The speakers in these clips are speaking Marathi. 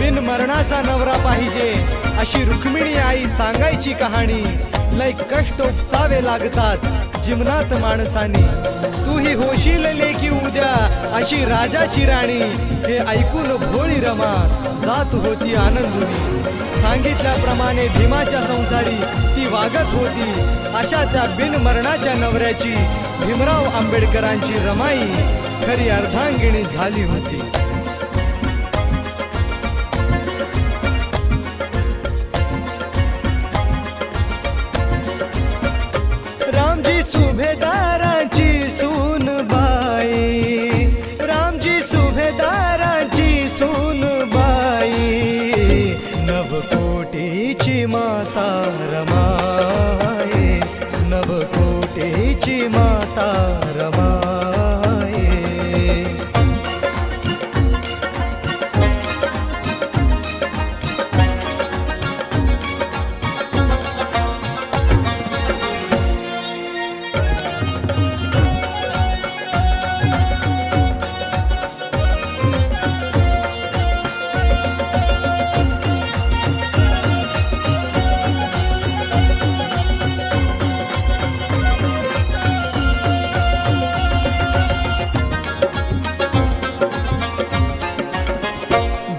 बिन मरणाचा नवरा पाहिजे अशी रुक्मिणी आई सांगायची कहाणी. लय कष्ट उपसावे लागतात जीवनात माणसानी. तू ही होशील लेकी उद्या अशी राजाची राणी. हे ऐकून भोळी रमा जात होती आनंदुनी. सांगितल्याप्रमाणे भीमाच्या संसारी ती वागत होती. अशा त्या बिनमरणाच्या नवऱ्याची भीमराव आंबेडकरांची रमाई खरी अर्धांगिणी झाली होती. रामजी सुभेदाराची सून बाई, रामजी सुभेदाराची सून बाई. नवकोटीची माता रमाई, नवकोटीची माता रमाई.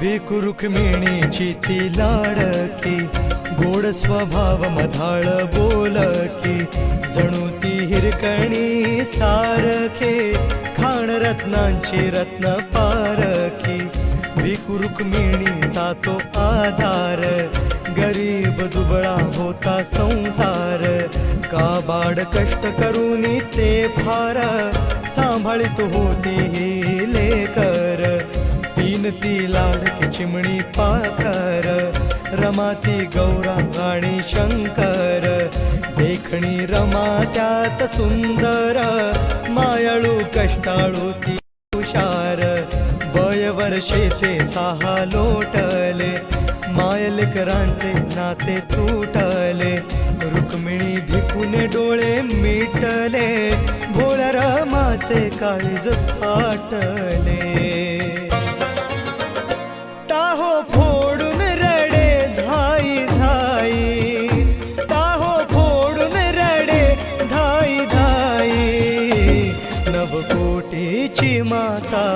भिकू रुक्मिणीची ती लाडकी, गोड स्वभाव मधाळ बोलकी. जणू ती हिरकणी सारखे, खाण रत्नांची रत्न पारखी. भिकू रुक्मिणीचा तो आधार, गरीब दुबळा होता संसार. काबाड कष्ट करूनी ते फार, सांभाळीत होती ही लेकर. तीन ती लाडकी चिमणी पाखर, रमाती गौरा आणि शंकर. देखणी रमा त्यात सुंदर, मायाळू कष्टाळू ती हुशार. वय वर्षे ते 6 लोटले, मायलेकरांचे नाते तुटले. रुक्मिणी भिकूने डोळे मिटले, भोळ्या रमाचे काळीज फाटले. टाहो फोडून रडे धाई धाई, टाहो फोडून रडे धाई धाई. नवकोटीची माता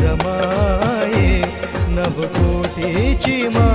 रमाई, नवकोटीची माता